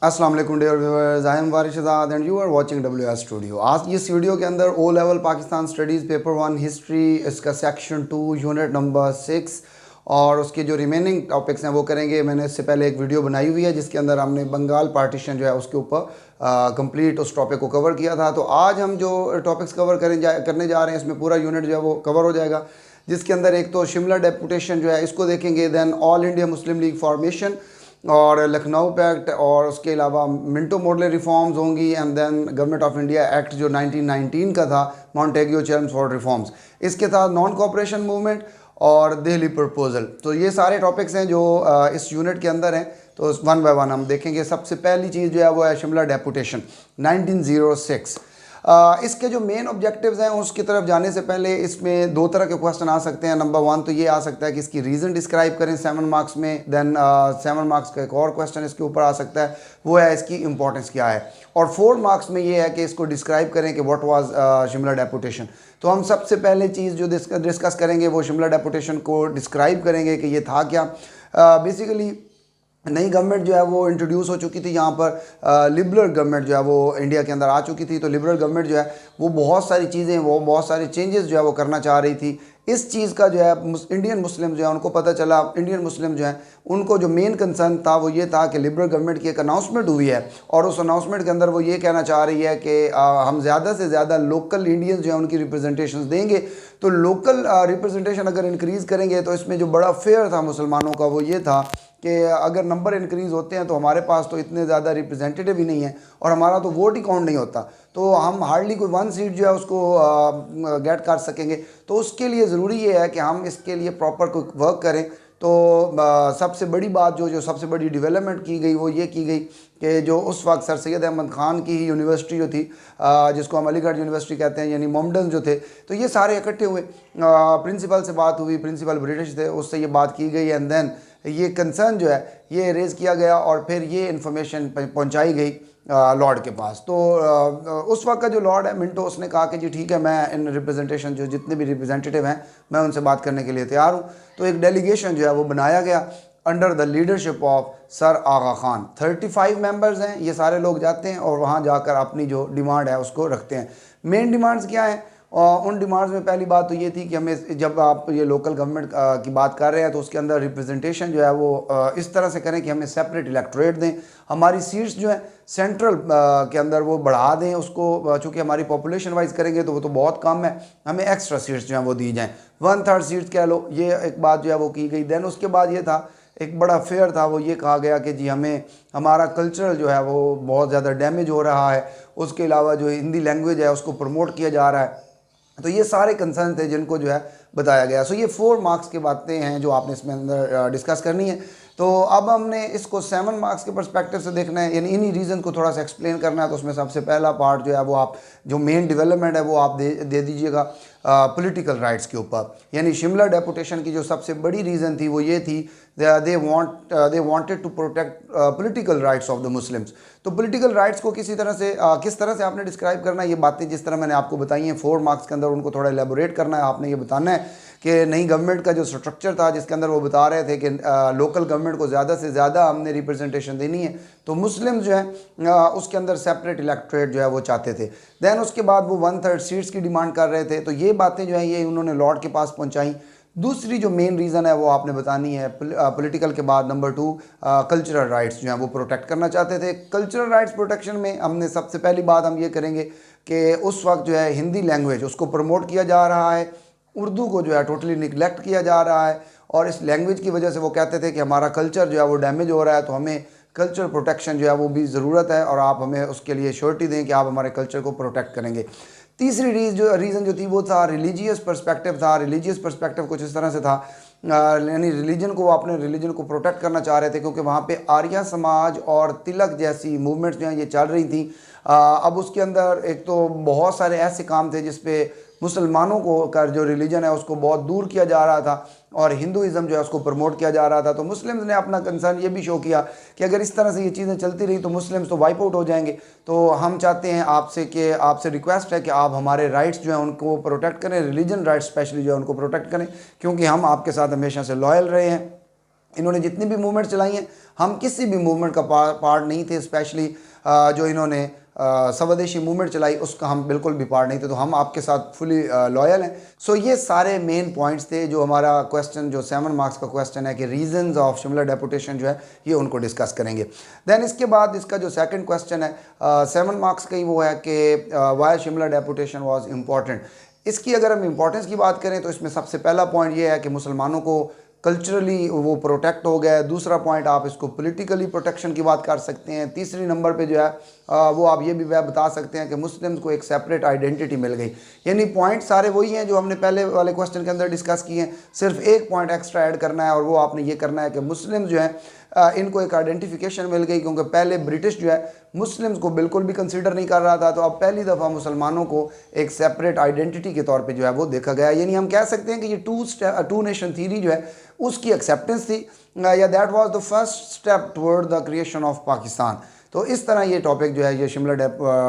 अस्सलाम वालेकुम dear viewers, I am Waris Azad and you are watching WS studio. आज इस वीडियो के अंदर O level Pakistan studies paper 1 history, इसका सेक्शन 2 यूनिट नंबर 6 और उसके जो रिमेनिंग टॉपिक्स हैं वो करेंगे। मैंने इससे पहले एक वीडियो बनाई हुई है जिसके अंदर हमने बंगाल पार्टीशन जो है उसके ऊपर कंप्लीट उस टॉपिक को कवर किया था। तो आज हम जो टॉपिक्स कवर करने जा रहे हैं इसमें पूरा यूनिट जो है वो कवर हो जाएगा, जिसके अंदर एक तो शिमला डेपुटेशन जो है इसको देखेंगे, then all India Muslim League formation और लखनऊ पैक्ट, और उसके अलावा मिंटो मोडले रिफॉर्म्स होंगी, and then Government of India Act जो 1919 का था, मॉन्टेग्यू चेम्सफोर्ड रिफॉर्म्स, इसके साथ नॉन कॉपरेशन मूवमेंट और दिल्ली प्रपोजल। तो ये सारे टॉपिक्स हैं जो इस यूनिट के अंदर हैं। तो वन बाय वन हम देखेंगे। सबसे पहली चीज़ जो है वो है शिमला डेपुटेशन 1906। इसके जो मेन ऑब्जेक्टिव्स हैं उसकी तरफ जाने से पहले इसमें दो तरह के क्वेश्चन आ सकते हैं। नंबर 1 तो ये आ सकता है कि इसकी रीज़न डिस्क्राइब करें 7 मार्क्स में। देन 7 मार्क्स का एक और क्वेश्चन इसके ऊपर आ सकता है, वो है इसकी इंपॉर्टेंस क्या है। और 4 मार्क्स में ये है कि इसको डिस्क्राइब करें कि व्हाट वाज शिमला डेपुटेशन। तो हम सबसे पहले चीज़ जो डिस्कस करेंगे वो शिमला डेपुटेशन को डिस्क्राइब करेंगे कि ये था क्या। बेसिकली नई गवर्नमेंट जो है वो इंट्रोड्यूस हो चुकी थी यहाँ पर। लिबरल गवर्नमेंट जो है वो इंडिया के अंदर आ चुकी थी। तो लिबरल गवर्नमेंट जो है वो बहुत सारी चीज़ें, वो बहुत सारे चेंजेस जो है वो करना चाह रही थी। इस चीज़ का जो है इंडियन मुस्लिम जो है उनको पता चला। इंडियन मुस्लिम जो है उनको जो मेन कंसर्न था वो ये था कि लिबरल गवर्नमेंट की एक अनाउंसमेंट हुई है और उस अनाउंसमेंट के अंदर वो ये कहना चाह रही है कि हम ज़्यादा से ज़्यादा लोकल इंडियंस जो है उनकी रिप्रेजेंटेशन देंगे। तो लोकल रिप्रेजेंटेशन अगर इंक्रीज़ करेंगे तो इसमें जो बड़ा फेयर था मुसलमानों का वो ये था कि अगर नंबर इंक्रीज़ होते हैं तो हमारे पास तो इतने ज़्यादा रिप्रेजेंटेटिव ही नहीं है और हमारा तो वोट ही काउंट नहीं होता, तो हम हार्डली कोई 1 सीट जो है उसको गेट कर सकेंगे। तो उसके लिए ज़रूरी ये है कि हम इसके लिए प्रॉपर कोई वर्क करें। तो सबसे बड़ी बात जो सबसे बड़ी डेवलपमेंट की गई वो ये की गई कि जो उस वक्त सर सैयद अहमद ख़ान की ही यूनिवर्सिटी जो थी, जिसको हम अलीगढ़ यूनिवर्सिटी कहते हैं, यानी मोमडन जो थे, तो ये सारे इकट्ठे हुए। प्रिंसिपल से बात हुई, प्रिंसिपल ब्रिटिश थे, उससे ये बात की गई एंड देन ये कंसर्न जो है ये रेज़ किया गया और फिर ये इन्फॉर्मेशन पहुंचाई गई लॉर्ड के पास। तो उस वक्त का जो लॉर्ड है मिंटो, उसने कहा कि जी ठीक है, मैं इन रिप्रेजेंटेशन जो जितने भी रिप्रेजेंटेटिव हैं मैं उनसे बात करने के लिए तैयार हूँ। तो एक डेलीगेशन जो है वो बनाया गया under the leadership of sir Aga Khan. 35 members हैं, ये सारे लोग जाते हैं और वहाँ जाकर अपनी जो डिमांड है उसको रखते हैं। मेन डिमांड्स क्या हैं? और उन डिमांड्स में पहली बात तो ये थी कि हमें, जब आप ये लोकल गवर्नमेंट की बात कर रहे हैं तो उसके अंदर रिप्रेजेंटेशन जो है वो इस तरह से करें कि हमें सेपरेट इलेक्टोरेट दें, हमारी सीट्स जो है सेंट्रल के अंदर वो बढ़ा दें उसको, चूँकि हमारी पॉपुलेशन वाइज करेंगे तो वो तो बहुत कम है, हमें एक्स्ट्रा सीट्स जो हैं वो दी जाएँ, 1/3 सीट्स कह लो, ये एक बात जो है वो की गई। देन उसके बाद ये था, एक बड़ा फेयर था, वो ये कहा गया कि जी हमें हमारा कल्चरल जो है वो बहुत ज़्यादा डैमेज हो रहा है, उसके अलावा जो हिंदी लैंग्वेज है उसको प्रमोट किया जा रहा है। तो ये सारे कंसर्न थे जिनको जो है बताया गया। सो ये 4 मार्क्स की बातें हैं जो आपने इसमें अंदर डिस्कस करनी है। तो अब हमने इसको 7 मार्क्स के पर्सपेक्टिव से देखना है, यानी इन्हीं रीज़न को थोड़ा सा एक्सप्लेन करना है। तो उसमें सबसे पहला पार्ट जो है वो आप जो मेन डेवलपमेंट है वो आप दे दीजिएगा पॉलिटिकल राइट्स के ऊपर। यानी शिमला डेपुटेशन की जो सबसे बड़ी रीज़न थी वो ये थी, they wanted to protect political rights of the Muslims. तो पॉलिटिकल राइट्स को किस तरह से आपने डिस्क्राइब करना है, ये बातें जिस तरह मैंने आपको बताई हैं 4 मार्क्स के अंदर, उनको थोड़ा एलेबोरेट करना है। आपने ये बताना है कि नई गवर्नमेंट का जो स्ट्रक्चर था जिसके अंदर वो बता रहे थे कि लोकल गवर्नमेंट को ज़्यादा से ज़्यादा हमने रिप्रेजेंटेशन देनी है, तो मुस्लिम जो है उसके अंदर सेपरेट इलेक्टोरेट जो है वो चाहते थे। देन उसके बाद वो 1/3 सीट्स की डिमांड कर रहे थे। तो ये बातें जो हैं ये उन्होंने लॉर्ड के पास पहुंचाई। दूसरी जो मेन रीज़न है वो आपने बतानी है पॉलिटिकल के बाद, नंबर 2 कल्चरल राइट्स जो हैं वो प्रोटेक्ट करना चाहते थे। कल्चरल राइट्स प्रोटेक्शन में हमने सबसे पहली बात हम ये करेंगे कि उस वक्त जो है हिंदी लैंग्वेज उसको प्रमोट किया जा रहा है, उर्दू को जो है टोटली निगलेक्ट किया जा रहा है, और इस लैंग्वेज की वजह से वो कहते थे कि हमारा कल्चर जो है वो डैमेज हो रहा है, तो हमें कल्चर प्रोटेक्शन जो है वो भी ज़रूरत है और आप हमें उसके लिए श्योरिटी दें कि आप हमारे कल्चर को प्रोटेक्ट करेंगे। तीसरी रीज़न जो थी वो था रिलीजियस पर्सपेक्टिव था। रिलीजियस पर्सपेक्टिव कुछ इस तरह से था, यानी रिलीजन को, अपने रिलीजन को प्रोटेक्ट करना चाह रहे थे क्योंकि वहाँ पे आर्या समाज और तिलक जैसी मूवमेंट्स जो हैं ये चल रही थी। अब उसके अंदर एक तो बहुत सारे ऐसे काम थे जिस पे मुसलमानों को का जो रिलीजन है उसको बहुत दूर किया जा रहा था और हिंदुइज़्म जो है उसको प्रमोट किया जा रहा था। तो मुस्लिम्स ने अपना कंसर्न ये भी शो किया कि अगर इस तरह से ये चीज़ें चलती रही तो मुस्लिम्स तो वाइप आउट हो जाएंगे। तो हम चाहते हैं आपसे रिक्वेस्ट है कि आप हमारे राइट्स जो हैं उनको प्रोटेक्ट करें, रिलीजन राइट्स स्पेशली जो है उनको प्रोटेक्ट करें, क्योंकि हम आपके साथ हमेशा से लॉयल रहे हैं। इन्होंने जितनी भी मूवमेंट चलाई हैं, हम किसी भी मूवमेंट का पार्ट नहीं थे। स्पेशली जो इन्होंने स्वदेशी मूवमेंट चलाई उसका हम बिल्कुल भी पार्ट नहीं थे, तो हम आपके साथ फुली लॉयल हैं। सो ये सारे मेन पॉइंट्स थे जो हमारा क्वेश्चन, जो 7 मार्क्स का क्वेश्चन है कि रीजंस ऑफ शिमला डेपुटेशन जो है ये उनको डिस्कस करेंगे। देन इसके बाद इसका जो सेकंड क्वेश्चन है 7 मार्क्स का ही वो है कि why Shimla deputation was important. इसकी अगर हम इम्पोर्टेंस की बात करें तो इसमें सबसे पहला पॉइंट ये है कि मुसलमानों को कल्चरली वो प्रोटेक्ट हो गया है। दूसरा पॉइंट आप इसको पॉलिटिकली प्रोटेक्शन की बात कर सकते हैं। तीसरी नंबर पे जो है वो आप ये भी वह बता सकते हैं कि मुस्लिम्स को एक सेपरेट आइडेंटिटी मिल गई। यानी पॉइंट सारे वही हैं जो हमने पहले वाले क्वेश्चन के अंदर डिस्कस किए हैं, सिर्फ एक पॉइंट एक्स्ट्रा ऐड करना है और वो आपने ये करना है कि मुस्लिम जो है इनको एक आइडेंटिफिकेशन मिल गई, क्योंकि पहले ब्रिटिश जो है मुस्लिम्स को बिल्कुल भी कंसीडर नहीं कर रहा था, तो अब पहली दफ़ा मुसलमानों को एक सेपरेट आइडेंटिटी के तौर पे जो है वो देखा गया। यानी हम कह सकते हैं कि ये टू नेशन थीरी जो है उसकी एक्सेप्टेंस थी, या that was the first step toward the creation of Pakistan. तो इस तरह ये टॉपिक जो है, ये शिमला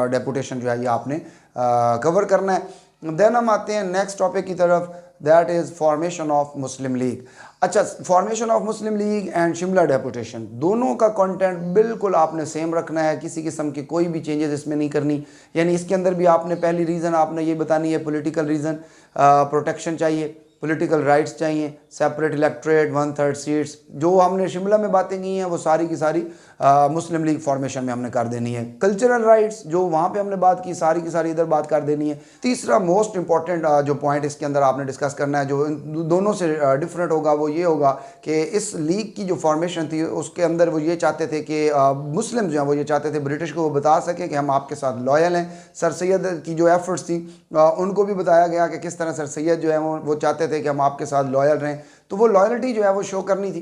डेपुटेशन जो है ये आपने कवर करना है। देन हम आते हैं नेक्स्ट टॉपिक की तरफ, that is formation of Muslim League. अच्छा, formation of Muslim League and Shimla deputation दोनों का कंटेंट बिल्कुल आपने सेम रखना है, किसी किस्म की कोई भी चेंजेस इसमें नहीं करनी। यानी इसके अंदर भी आपने पहली रीज़न आपने ये बतानी है, पॉलिटिकल रीज़न, प्रोटेक्शन चाहिए, पॉलिटिकल राइट्स चाहिए, सेपरेट इलेक्ट्रेट, 1/3 सीट्स। जो हमने शिमला में बातें की हैं वो सारी की सारी मुस्लिम लीग फॉर्मेशन में हमने कर देनी है। कल्चरल राइट्स जो वहाँ पे हमने बात की सारी की सारी इधर बात कर देनी है। तीसरा मोस्ट इंपॉर्टेंट जो पॉइंट इसके अंदर आपने डिस्कस करना है, जो दोनों से डिफरेंट होगा, वो ये होगा कि इस लीग की जो फॉर्मेशन थी उसके अंदर वो ये चाहते थे कि मुस्लिम जो हैं वो ये चाहते थे ब्रिटिश को वो बता सके कि हम आपके साथ लॉयल हैं। सर सैयद की जो एफर्ट्स थी उनको भी बताया गया कि किस तरह सर सैयद जो है वो चाहते थे कि हम आपके साथ लॉयल रहें। तो वो लॉयल्टी जो है वो शो करनी थी।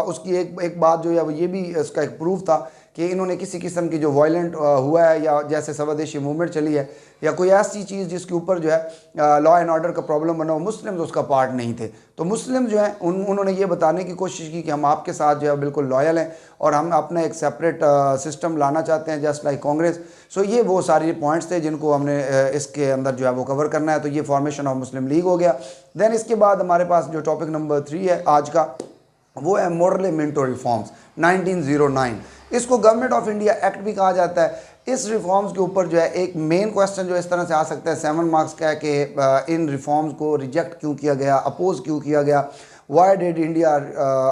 उसकी एक बात जो है वो ये भी इसका एक प्रूफ था कि इन्होंने किसी किस्म की जो वायलेंट हुआ है या जैसे स्वदेशी मूवमेंट चली है या कोई ऐसी चीज़ जिसके ऊपर जो है लॉ एंड ऑर्डर का प्रॉब्लम बना हो, मुस्लिम्स उसका पार्ट नहीं थे। तो मुस्लिम जो है उन्होंने ये बताने की कोशिश की कि हम आपके साथ जो है बिल्कुल लॉयल हैं और हम अपना एक सेपरेट सिस्टम लाना चाहते हैं जस्ट लाइक कांग्रेस। सो ये वो सारे पॉइंट्स थे जिनको हमने इसके अंदर जो है वो कवर करना है। तो ये फॉर्मेशन ऑफ मुस्लिम लीग हो गया। देन इसके बाद हमारे पास जो टॉपिक नंबर 3 है आज का, वो है मोरले-मिंटो रिफॉर्म्स 1909। इसको गवर्नमेंट ऑफ इंडिया एक्ट भी कहा जाता है। इस रिफॉर्म्स के ऊपर जो है एक मेन क्वेश्चन जो इस तरह से आ सकता है 7 मार्क्स का है कि इन रिफॉर्म्स को रिजेक्ट क्यों किया गया, अपोज क्यों किया गया, why did India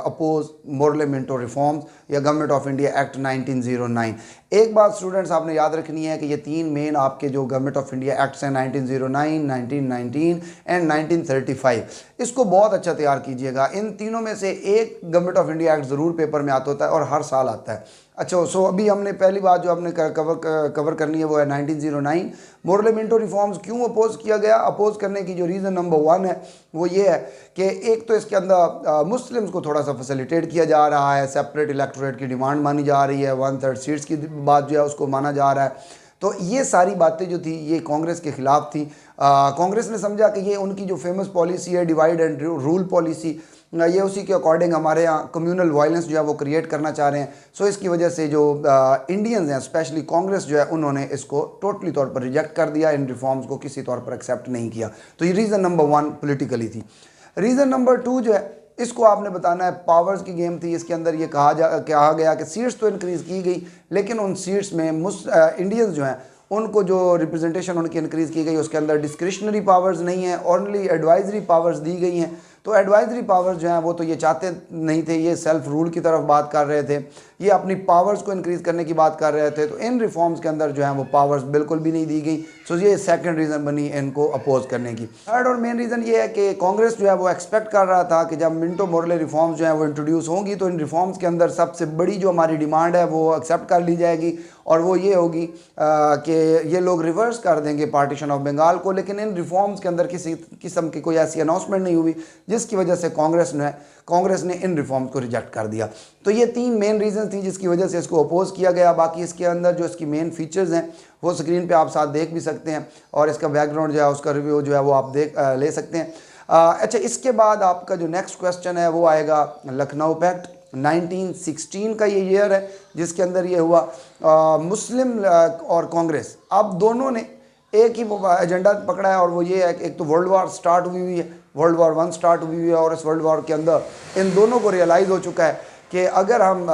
oppose Morley Minto reforms या गवर्नमेंट ऑफ इंडिया एक्ट 1909। एक बात स्टूडेंट्स आपने याद रखनी है कि ये 3 मेन आपके जो गवर्नमेंट ऑफ इंडिया एक्ट्स हैं 1909, 1919 एंड 1935, इसको बहुत अच्छा तैयार कीजिएगा। इन तीनों में से एक गवर्नमेंट ऑफ इंडिया एक्ट ज़रूर पेपर में आता होता है और हर साल आता है। अच्छा, सो अभी हमने पहली बात जो हमने कवर करनी है वो है 1909 मोरले-मिंटो रिफॉर्म्स क्यों अपोज किया गया। अपोज करने की जो रीज़न नंबर 1 है वो ये है कि एक तो इसके अंदर मुस्लिम्स को थोड़ा सा फैसिलिटेट किया जा रहा है, सेपरेट इलेक्टोरेट की डिमांड मानी जा रही है, 1/3 सीट्स की बात जो है उसको माना जा रहा है। तो ये सारी बातें जो थी ये कांग्रेस के ख़िलाफ़ थी। कांग्रेस ने समझा कि ये उनकी जो फेमस पॉलिसी है डिवाइड एंड रूल पॉलिसी, ये उसी के अकॉर्डिंग हमारे यहाँ कम्युनल वायलेंस जो है वो क्रिएट करना चाह रहे हैं। सो इसकी वजह से जो इंडियंस हैं स्पेशली कांग्रेस जो है उन्होंने इसको टोटली तौर पर रिजेक्ट कर दिया, इन रिफॉर्म्स को किसी तौर पर एक्सेप्ट नहीं किया। तो ये रीज़न नंबर 1 पॉलिटिकली थी। रीज़न नंबर 2 जो है इसको आपने बताना है, पावर्स की गेम थी। इसके अंदर ये कहा गया कि सीट्स तो इंक्रीज़ की गई लेकिन उन सीट्स में इंडियंस जो हैं उनको जो रिप्रेजेंटेशन उनकी इंक्रीज़ की गई उसके अंदर डिस्क्रिशनरी पावर्स नहीं है, ओनली एडवाइजरी पावर्स दी गई हैं। तो एडवाइजरी पावर्स जो हैं वो तो ये चाहते नहीं थे, ये सेल्फ रूल की तरफ बात कर रहे थे, ये अपनी पावर्स को इंक्रीज़ करने की बात कर रहे थे। तो इन रिफॉर्म्स के अंदर जो है वो पावर्स बिल्कुल भी नहीं दी गई। सो ये सेकंड रीज़न बनी इनको अपोज करने की। थर्ड और मेन रीज़न ये है कि कांग्रेस जो है वो एक्सपेक्ट कर रहा था कि जब मिंटो मोरले रिफॉर्म्स जो है वो इंट्रोड्यूस होंगी तो इन रिफॉर्म्स के अंदर सबसे बड़ी जो हमारी डिमांड है वो एक्सेप्ट कर ली जाएगी और वो ये होगी कि ये लोग रिवर्स कर देंगे पार्टीशन ऑफ बंगाल को। लेकिन इन रिफॉर्म्स के अंदर किसी किस्म की कोई ऐसी अनाउंसमेंट नहीं हुई जिसकी वजह से कांग्रेस ने इन रिफॉर्म्स को रिजेक्ट कर दिया। तो ये 3 मेन रीज़न थी जिसकी वजह से इसको अपोज किया गया। बाकी इसके अंदर जो इसकी मेन फीचर्स हैं वो स्क्रीन पे आप साथ देख भी सकते हैं और इसका बैकग्राउंड जो है उसका रिव्यू जो है वो आप ले सकते हैं। अच्छा, इसके बाद आपका जो नेक्स्ट क्वेश्चन है वो आएगा लखनऊ पैक्ट 1916 का ये ईयर है जिसके अंदर ये हुआ। मुस्लिम और कांग्रेस अब दोनों ने एक ही एजेंडा पकड़ा है और वो ये है कि एक तो वर्ल्ड वार स्टार्ट हुई है, वर्ल्ड वॉर 1 स्टार्ट हुई है और इस वर्ल्ड वॉर के अंदर इन दोनों को रियलाइज़ हो चुका है कि अगर हम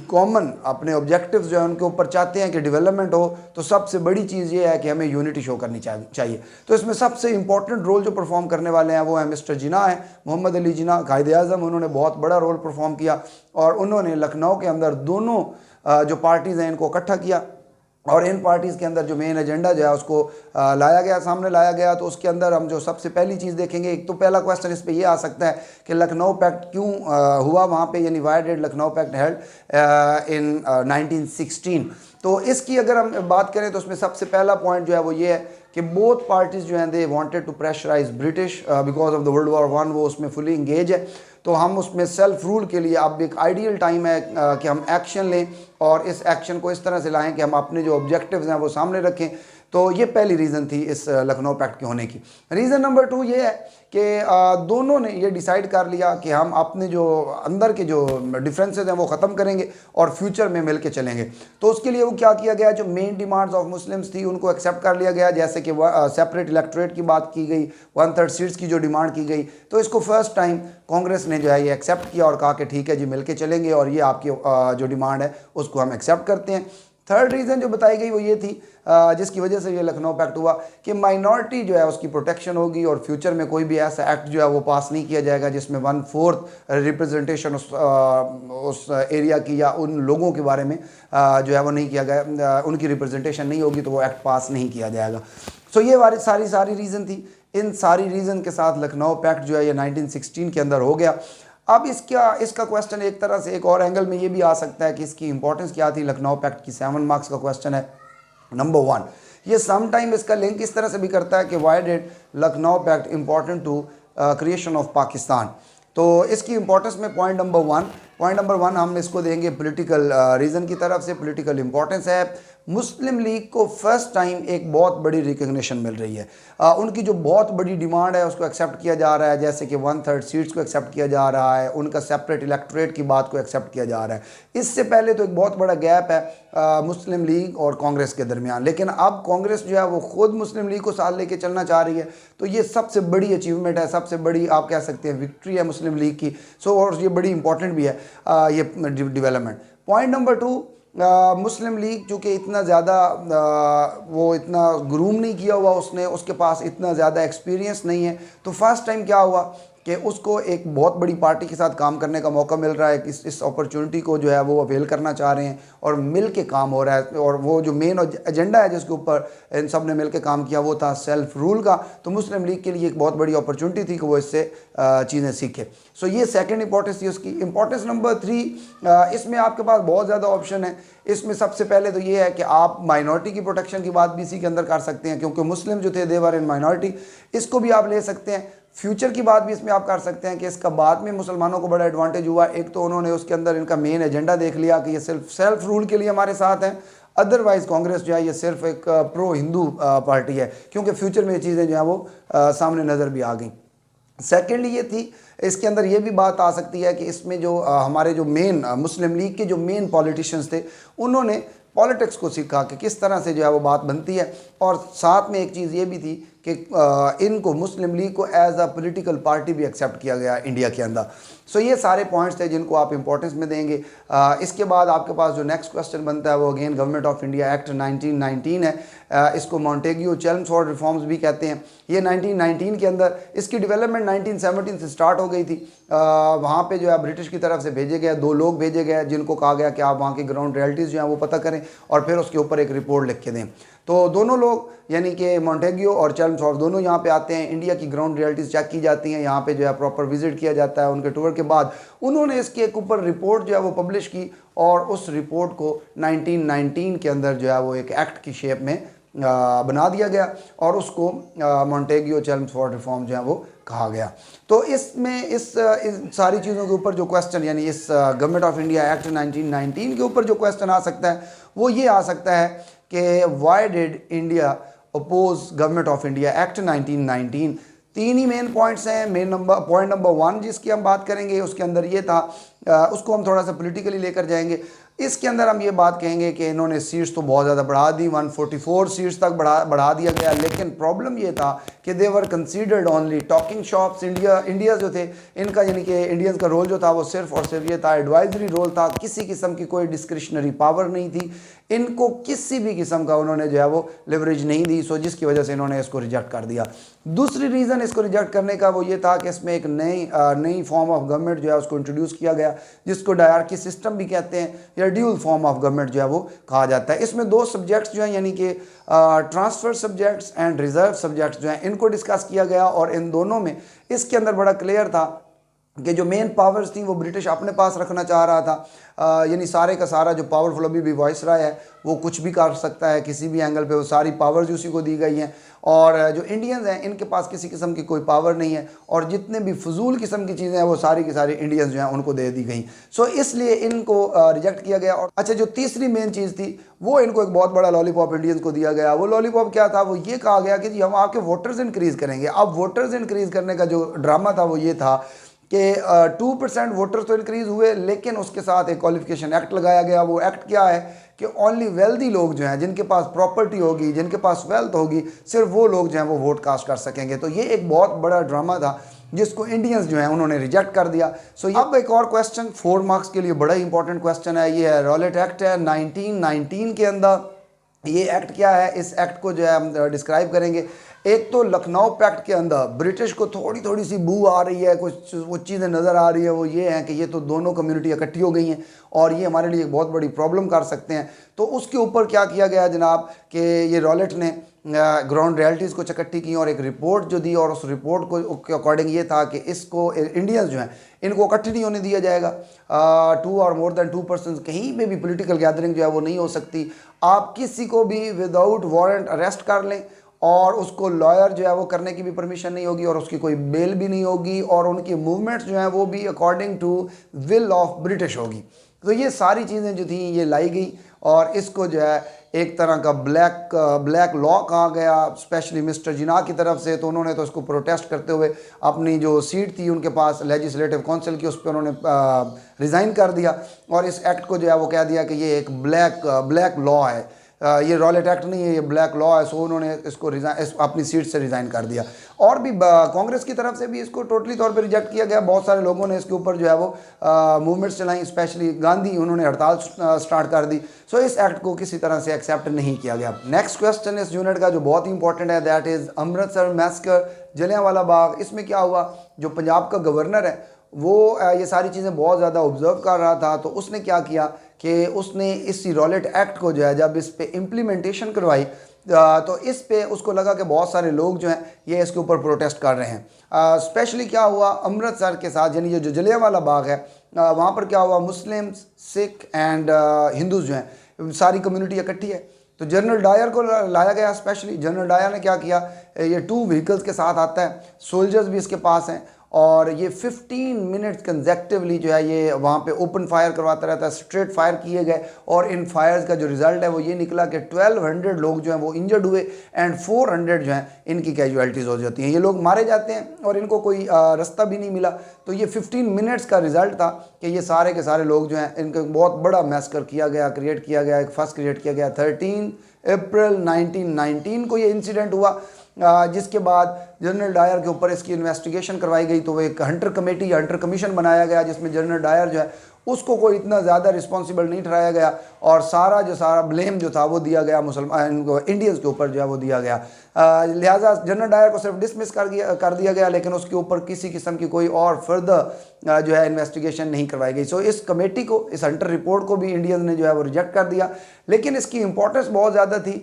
कॉमन अपने ऑब्जेक्टिव्स जो है उनके ऊपर चाहते हैं कि डेवलपमेंट हो, तो सबसे बड़ी चीज़ ये है कि हमें यूनिटी शो करनी चाहिए। तो इसमें सबसे इंपॉर्टेंट रोल जो परफॉर्म करने वाले हैं वो है मिस्टर जिन्ना है, मोहम्मद अली जिन्ना, कायद-ए-आज़म। उन्होंने बहुत बड़ा रोल परफॉर्म किया और उन्होंने लखनऊ के अंदर दोनों जो पार्टीज़ हैं इनको इकट्ठा किया और इन पार्टीज़ के अंदर जो मेन एजेंडा जो है उसको लाया गया, सामने लाया गया। तो उसके अंदर हम जो सबसे पहली चीज़ देखेंगे, एक तो पहला क्वेश्चन इस पे ये आ सकता है कि लखनऊ पैक्ट क्यों हुआ वहाँ पे, यानी why did Lucknow pact held in 1916। तो इसकी अगर हम बात करें तो उसमें सबसे पहला पॉइंट जो है वो ये है कि बोथ पार्टीज़ जो हैं they wanted to pressurise British because of the world war 1, वो उसमें फुली इंगेज है। तो हम उसमें सेल्फ रूल के लिए अब एक आइडियल टाइम है कि हम एक्शन लें और इस एक्शन को इस तरह से लाएं कि हम अपने जो ऑब्जेक्टिव्स हैं वो सामने रखें। तो ये पहली रीज़न थी इस लखनऊ पैक्ट के होने की। रीज़न नंबर 2 ये है कि दोनों ने ये डिसाइड कर लिया कि हम अपने जो अंदर के जो डिफरेंसेस हैं वो ख़त्म करेंगे और फ्यूचर में मिल के चलेंगे। तो उसके लिए वो क्या किया गया, जो मेन डिमांड्स ऑफ मुस्लिम्स थी उनको एक्सेप्ट कर लिया गया, जैसे कि सेपरेट इलेक्टोरेट की बात की गई, 1/3 सीट्स की जो डिमांड की गई। तो इसको फर्स्ट टाइम कांग्रेस ने जो है ये एक्सेप्ट किया और कहा कि ठीक है जी, मिल के चलेंगे और ये आपकी जो डिमांड है उसको हम एक्सेप्ट करते हैं। थर्ड रीज़न जो बताई गई वो ये थी जिसकी वजह से ये लखनऊ पैक्ट हुआ कि माइनॉरिटी जो है उसकी प्रोटेक्शन होगी और फ्यूचर में कोई भी ऐसा एक्ट जो है वो पास नहीं किया जाएगा जिसमें 1/4 रिप्रेजेंटेशन उस एरिया की या उन लोगों के बारे में जो है वो नहीं किया गया, उनकी रिप्रेजेंटेशन नहीं होगी तो वो एक्ट पास नहीं किया जाएगा। सो ये सारी रीज़न थी। इन सारी रीज़न के साथ लखनऊ पैक्ट जो है ये 1916 के अंदर हो गया। अब इसका क्वेश्चन एक तरह से एक और एंगल में ये भी आ सकता है कि इसकी इंपॉर्टेंस क्या थी लखनऊ पैक्ट की। 7 मार्क्स का क्वेश्चन है। नंबर 1, ये सम टाइम इसका लिंक इस तरह से भी करता है कि why did Lucknow pact important to creation of Pakistan. तो इसकी इंपॉर्टेंस में पॉइंट नंबर 1 हम इसको देंगे पॉलिटिकल रीज़न की तरफ से। पॉलिटिकल इंपॉर्टेंस है, मुस्लिम लीग को फर्स्ट टाइम एक बहुत बड़ी रिकग्निशन मिल रही है। उनकी जो बहुत बड़ी डिमांड है उसको एक्सेप्ट किया जा रहा है, जैसे कि 1/3 सीट्स को एक्सेप्ट किया जा रहा है, उनका सेपरेट इलेक्टोरेट की बात को एक्सेप्ट किया जा रहा है। इससे पहले तो एक बहुत बड़ा गैप है मुस्लिम लीग और कांग्रेस के दरमियान, लेकिन अब कांग्रेस जो है वो खुद मुस्लिम लीग को साथ लेके चलना चाह रही है। तो ये सबसे बड़ी अचीवमेंट है, सबसे बड़ी आप कह सकते हैं विक्ट्री है मुस्लिम लीग की। सो और ये बड़ी इंपॉर्टेंट भी है ये डेवलपमेंट। पॉइंट नंबर 2, मुस्लिम लीग चूँकि इतना ज़्यादा वो इतना ग्रूम नहीं किया हुआ, उसके पास इतना ज़्यादा एक्सपीरियंस नहीं है। तो फर्स्ट टाइम क्या हुआ कि उसको एक बहुत बड़ी पार्टी के साथ काम करने का मौका मिल रहा है। इस अपॉर्चुनिटी को जो है वो अवेल करना चाह रहे हैं और मिल के काम हो रहा है। और वो जो मेन एजेंडा है जिसके ऊपर इन सब ने मिल के काम किया वो था सेल्फ रूल का। तो मुस्लिम लीग के लिए एक बहुत बड़ी अपॉर्चुनिटी थी कि वो इससे चीज़ें सीखे। सो ये सेकंड इंपॉर्टेंस थी उसकी। इंपॉर्टेंस नंबर 3, इसमें आपके पास बहुत ज़्यादा ऑप्शन है। इसमें सबसे पहले तो ये है कि आप माइनॉरिटी की प्रोटेक्शन की बात भी इसी के अंदर कर सकते हैं, क्योंकि मुस्लिम जो थे दे वर इन माइनॉरिटी, इसको भी आप ले सकते हैं। फ्यूचर की बात भी इसमें आप कर सकते हैं कि इसका बाद में मुसलमानों को बड़ा एडवांटेज हुआ। एक तो उन्होंने उसके अंदर इनका मेन एजेंडा देख लिया कि ये सिर्फ सेल्फ रूल के लिए हमारे साथ हैं, अदरवाइज़ कांग्रेस जो है ये सिर्फ एक प्रो हिंदू पार्टी है, क्योंकि फ्यूचर में ये चीज़ें जो हैं वो सामने नज़र भी आ गई। सेकेंडली ये थी, इसके अंदर ये भी बात आ सकती है कि इसमें जो हमारे जो मेन मुस्लिम लीग के जो मेन पॉलिटिशियंस थे उन्होंने पॉलिटिक्स को सीखा कि किस तरह से जो है वो बात बनती है। और साथ में एक चीज़ ये भी थी कि इनको मुस्लिम लीग को एज अ पॉलिटिकल पार्टी भी एक्सेप्ट किया गया इंडिया के अंदर। सो ये सारे पॉइंट्स थे जिनको आप इंपॉर्टेंस में देंगे। इसके बाद आपके पास जो नेक्स्ट क्वेश्चन बनता है वो again government of India act 1919 है। इसको मॉन्टेग्यू चेल्मसफोर्ड रिफॉर्म्स भी कहते हैं। ये 1919 के अंदर, इसकी डेवलपमेंट 1917 से स्टार्ट हो गई थी। वहाँ पे जो है ब्रिटिश की तरफ से भेजे गए 2 लोग भेजे गए जिनको कहा गया कि आप वहाँ की ग्राउंड रियलिटीज़ जो हैं वो पता करें और फिर उसके ऊपर एक रिपोर्ट लिख के दें। तो दोनों लोग यानी कि मॉन्टेग्यू और चेल्मसफोर्ड दोनों यहाँ पे आते हैं, इंडिया की ग्राउंड रियलिटीज़ चेक की जाती हैं, यहाँ पे जो है प्रॉपर विजिट किया जाता है। उनके टूर के बाद उन्होंने इसके एक ऊपर रिपोर्ट जो है वो पब्लिश की और उस रिपोर्ट को 1919 के अंदर जो है वो एक एक्ट की शेप में बना दिया गया और उसको मॉन्टेग्यू चेल्मसफोर्ड रिफॉर्म जो है वो कहा गया। तो इसमें इस सारी चीज़ों के ऊपर जो क्वेश्चन यानी इस गवर्नमेंट ऑफ इंडिया एक्ट 1919 के ऊपर जो क्वेश्चन आ सकता है वो ये आ सकता है कि why did India oppose government of India act 1919। 3 ही मेन पॉइंट्स हैं। पॉइंट नंबर 1 जिसकी हम बात करेंगे उसके अंदर ये था, उसको हम थोड़ा सा पॉलिटिकली लेकर जाएंगे। इसके अंदर हम ये बात कहेंगे कि इन्होंने सीट्स तो बहुत ज़्यादा बढ़ा दी, 144 सीट्स तक बढ़ा दिया गया, लेकिन प्रॉब्लम ये था कि they were considered only talking shops. India जो थे इनका, यानी कि इंडियंस का रोल जो था वो सिर्फ और सिर्फ ये था, एडवाइजरी रोल था, किसी किस्म की कोई डिस्क्रिशनरी पावर नहीं थी, इनको किसी भी किस्म का उन्होंने जो है वो लिवरेज नहीं दी, सो जिसकी वजह से इन्होंने इसको रिजेक्ट कर दिया। दूसरी रीज़न इसको रिजेक्ट करने का वो ये था कि इसमें एक नई फॉर्म ऑफ गवर्नमेंट जो है उसको इंट्रोड्यूस किया गया, जिसको डायरकी सिस्टम भी कहते हैं या ड्यूल फॉर्म ऑफ गवर्नमेंट जो है वो कहा जाता है। इसमें दो सब्जेक्ट्स जो हैं, यानी कि transfer subjects and reserve subjects जो हैं, इनको डिस्कस किया गया, और इन दोनों में इसके अंदर बड़ा क्लियर था कि जो मेन पावर्स थी वो ब्रिटिश अपने पास रखना चाह रहा था, यानी सारे का सारा जो पावरफुल अभी भी वाइसराय है वो कुछ भी कर सकता है किसी भी एंगल पे, वो सारी पावर्स उसी को दी गई हैं, और जो इंडियंस हैं इनके पास किसी किस्म की कोई पावर नहीं है, और जितने भी फजूल किस्म की चीज़ें हैं वो सारी की सारी इंडियंस जो हैं उनको दे दी गई। सो इसलिए इनको रिजेक्ट किया गया। और अच्छा, जो तीसरी मेन चीज़ थी वो इनको एक बहुत बड़ा लॉलीपॉप इंडियंस को दिया गया। वो लॉलीपॉप क्या था? वो ये कहा गया कि जी हम आपके वोटर्स इंक्रीज़ करेंगे। अब वोटर्स इंक्रीज़ करने का जो ड्रामा था वो ये था कि 2% वोटर्स तो इंक्रीज़ हुए, लेकिन उसके साथ एक क्वालिफिकेशन एक्ट लगाया गया। वो एक्ट क्या है कि ओनली वेल्दी लोग जो हैं, जिनके पास प्रॉपर्टी होगी, जिनके पास वेल्थ होगी, सिर्फ वो लोग जो हैं वो वोट कास्ट कर सकेंगे। तो ये एक बहुत बड़ा ड्रामा था जिसको इंडियंस जो हैं उन्होंने रिजेक्ट कर दिया। सो अब एक और क्वेश्चन 4 मार्क्स के लिए बड़ा ही इंपॉर्टेंट क्वेश्चन है, ये है रॉलेट एक्ट है 1919 के अंदर। ये एक्ट क्या है? इस एक्ट को जो है हम डिस्क्राइब करेंगे। एक तो लखनऊ पैक्ट के अंदर ब्रिटिश को थोड़ी थोड़ी सी बू आ रही है, कुछ वो चीज़ें नज़र आ रही है, वो ये है कि ये तो दोनों कम्युनिटी इकट्ठी हो गई हैं और ये हमारे लिए एक बहुत बड़ी प्रॉब्लम कर सकते हैं। तो उसके ऊपर क्या किया गया जनाब कि ये रॉलेट ने ग्राउंड रियलिटीज़ को इकट्ठी की और एक रिपोर्ट जो दी, और उस रिपोर्ट को के अकॉर्डिंग ये था कि इसको इंडियंस जो हैं इनको इकट्ठी नहीं होने दिया जाएगा। 2 और मोर देन 2 पर्सन कहीं पे भी पॉलिटिकल गैदरिंग जो है वो नहीं हो सकती। आप किसी को भी विदाउट वारंट अरेस्ट कर लें और उसको लॉयर जो है वो करने की भी परमिशन नहीं होगी, और उसकी कोई बेल भी नहीं होगी, और उनकी मूवमेंट्स जो हैं वो भी according to will of British होगी। तो ये सारी चीज़ें जो थी ये लाई गई, और इसको जो है एक तरह का ब्लैक लॉ कहा गया, स्पेशली मिस्टर जिना की तरफ से। तो उन्होंने तो इसको प्रोटेस्ट करते हुए अपनी जो सीट थी उनके पास लेजिस्लेटिव काउंसिल की, उस पर उन्होंने रिज़ाइन कर दिया, और इस एक्ट को जो है वो कह दिया कि ये एक ब्लैक लॉ है, ये रॉलेट एक्ट नहीं है, ये ब्लैक लॉ है। सो उन्होंने इसको अपनी सीट से रिज़ाइन कर दिया। और भी कांग्रेस की तरफ से भी इसको टोटली तौर पे रिजेक्ट किया गया। बहुत सारे लोगों ने इसके ऊपर जो है वो मूवमेंट्स चलाई, स्पेशली गांधी, उन्होंने हड़ताल स्टार्ट कर दी। सो इस एक्ट को किसी तरह से एक्सेप्ट नहीं किया गया। नेक्स्ट क्वेश्चन इस यूनिट का जो बहुत ही इंपॉर्टेंट है, that is Amritsar massacre, Jallianwala Bagh. इसमें क्या हुआ, जो पंजाब का गवर्नर है वो ये सारी चीज़ें बहुत ज़्यादा ऑब्जर्व कर रहा था। तो उसने क्या किया कि उसने इस रॉलेट एक्ट को जो है जब इस पे इम्प्लीमेंटेशन करवाई, तो इस पे उसको लगा कि बहुत सारे लोग जो हैं ये इसके ऊपर प्रोटेस्ट कर रहे हैं। स्पेशली क्या हुआ अमृतसर के साथ, यानी जो जलियांवाला बाग है वहाँ पर क्या हुआ, मुस्लिम्स, सिख एंड हिंदूज़ जो हैं सारी कम्युनिटी इकट्ठी है। तो जनरल डायर को लाया गया। स्पेशली जनरल डायर ने क्या किया, ये 2 व्हीकल्स के साथ आता है, सोल्जर्स भी इसके पास हैं, और ये 15 मिनट्स कंजेक्टिवली जो है ये वहाँ पे ओपन फायर करवाता रहता है। स्ट्रेट फायर किए गए, और इन फायर्स का जो रिज़ल्ट है वो ये निकला कि 1200 लोग जो हैं वो इंजर्ड हुए, एंड 400 जो हैं इनकी कैजुअलिटीज़ हो जाती हैं। ये लोग मारे जाते हैं और इनको कोई रास्ता भी नहीं मिला। तो ये 15 मिनट्स का रिज़ल्ट था कि ये सारे के सारे लोग जो हैं इनको बहुत बड़ा मैसकर किया गया, क्रिएट किया गया, एक फर्स्ट क्रिएट किया गया। 13 अप्रैल 1919 को ये इंसिडेंट हुआ, जिसके बाद जनरल डायर के ऊपर इसकी इन्वेस्टिगेशन करवाई गई। तो वो एक हंटर कमेटी या हंटर कमीशन बनाया गया, जिसमें जनरल डायर जो है उसको कोई इतना ज़्यादा रिस्पॉन्सिबल नहीं ठहराया गया, और सारा ब्लेम जो था वो दिया गया मुसलमान इंडियंस के ऊपर जो है वो दिया गया। लिहाजा जनरल डायर को सिर्फ डिसमिस कर दिया गया, लेकिन उसके ऊपर किसी किस्म की कोई और फर्दर जो है इन्वेस्टिगेशन नहीं करवाई गई। सो इस कमेटी को, इस हंटर रिपोर्ट को भी इंडियंस ने जो है वो रिजेक्ट कर दिया, लेकिन इसकी इंपॉर्टेंस बहुत ज़्यादा थी।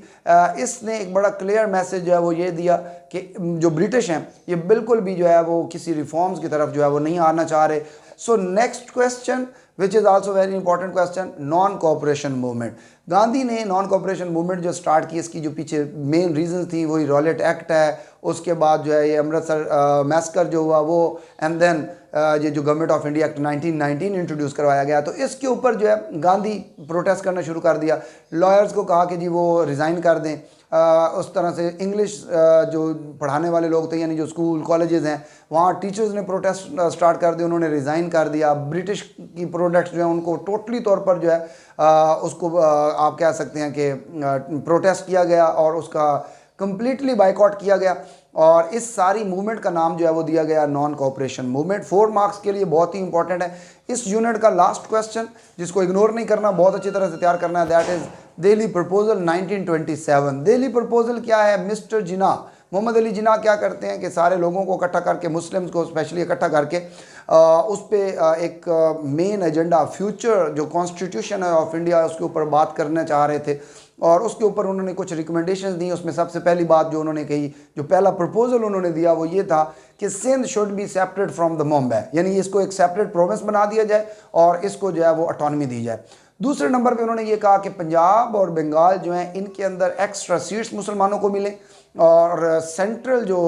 इसने एक बड़ा क्लियर मैसेज जो है वो ये दिया कि जो ब्रिटिश हैं ये बिल्कुल भी जो है वो किसी रिफॉर्म्स की तरफ जो है वो नहीं आना चाह रहे। So next question which is also very important question, non cooperation movement. Gandhi ने नॉन कॉपरेशन मूवमेंट जो स्टार्ट की, इसकी जो पीछे मेन रीजन थी वही रॉलेट एक्ट है, उसके बाद जो है ये अमृतसर मैस्कर जो हुआ वो, एंड देन ये जो government of India act 1919 introduce करवाया गया। तो इसके ऊपर जो है गांधी प्रोटेस्ट करना शुरू कर दिया। लॉयर्स को कहा कि जी वो रिज़ाइन कर दें। उस तरह से इंग्लिश जो पढ़ाने वाले लोग थे, यानी जो स्कूल कॉलेजेस हैं वहाँ टीचर्स ने प्रोटेस्ट स्टार्ट कर दिया, उन्होंने रिज़ाइन कर दिया। ब्रिटिश की प्रोडक्ट्स जो हैं उनको टोटली तौर पर जो है उसको आप कह सकते हैं कि प्रोटेस्ट किया गया और उसका कंप्लीटली बाइकआउट किया गया। और इस सारी मूवमेंट का नाम जो है वो दिया गया नॉन कोऑपरेशन मूवमेंट। 4 मार्क्स के लिए बहुत ही इंपॉर्टेंट है। इस यूनिट का लास्ट क्वेश्चन जिसको इग्नोर नहीं करना, बहुत अच्छी तरह से तैयार करना है, that is Delhi proposal 1927। Delhi proposal क्या है? मिस्टर जिन्ना, मोहम्मद अली जिन्ना क्या करते हैं कि सारे लोगों को इकट्ठा करके, मुस्लिम्स को स्पेशली इकट्ठा करके उस पर एक मेन एजेंडा फ्यूचर जो कॉन्स्टिट्यूशन है ऑफ इंडिया उसके ऊपर बात करना चाह रहे थे। और उसके ऊपर उन्होंने कुछ रिकमेंडेशंस दी। उसमें सबसे पहली बात जो उन्होंने कही, जो पहला प्रपोजल उन्होंने दिया वो ये था कि Sindh should be separate from the Bombay, यानी इसको एक सेपरेट प्रोविंस बना दिया जाए और इसको जो है वो ऑटोनॉमी दी जाए। दूसरे नंबर पे उन्होंने ये कहा कि पंजाब और बंगाल जो हैं इनके अंदर एक्स्ट्रा सीट्स मुसलमानों को मिले और सेंट्रल जो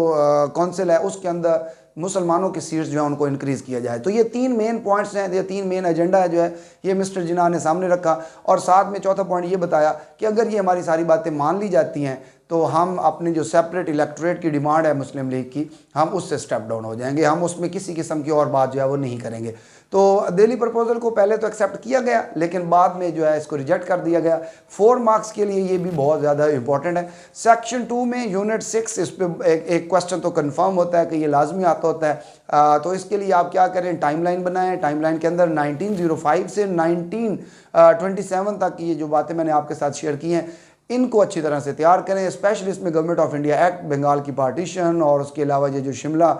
काउंसिल है उसके अंदर मुसलमानों की सीट्स जो है उनको इंक्रीज़ किया जाए। तो ये 3 मेन पॉइंट्स हैं, ये 3 मेन एजेंडा है जो है ये मिस्टर जिन्ना ने सामने रखा। और साथ में चौथा पॉइंट ये बताया कि अगर ये हमारी सारी बातें मान ली जाती हैं तो हम अपनी जो सेपरेट इलेक्टोरेट की डिमांड है मुस्लिम लीग की, हम उससे स्टेप डाउन हो जाएंगे, हम उसमें किसी किस्म की और बात जो है वो नहीं करेंगे। तो दिल्ली प्रपोजल को पहले तो एक्सेप्ट किया गया लेकिन बाद में जो है इसको रिजेक्ट कर दिया गया। 4 मार्क्स के लिए ये भी बहुत ज़्यादा इंपॉर्टेंट है। सेक्शन 2 में यूनिट 6 इस पर एक क्वेश्चन तो कंफर्म होता है कि ये लाजमी आता होता है। तो इसके लिए आप क्या करें, टाइमलाइन बनाएं। टाइमलाइन के अंदर 1905 से 1927 तक की ये जो बातें मैंने आपके साथ शेयर की हैं इनको अच्छी तरह से तैयार करें। स्पेशली इसमें government of India act, Bengal की पार्टीशन और उसके अलावा ये जो शिमला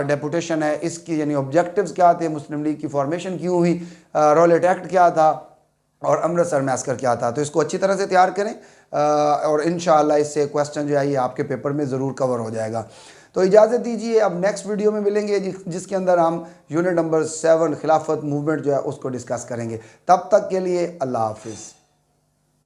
डेपुटेशन है इसकी यानी ऑब्जेक्टिव्स क्या थे, मुस्लिम लीग की फॉर्मेशन क्यों हुई, रॉलेट एक्ट क्या था और अमृतसर मैस्कर क्या था। तो इसको अच्छी तरह से तैयार करें और इंशाअल्लाह इससे क्वेश्चन जो है ये आपके पेपर में ज़रूर कवर हो जाएगा। तो इजाज़त दीजिए, अब नेक्स्ट वीडियो में मिलेंगे जिसके अंदर हम यूनिट नंबर 7 खिलाफत मूवमेंट जो है उसको डिस्कस करेंगे। तब तक के लिए अल्लाह हाफिज़।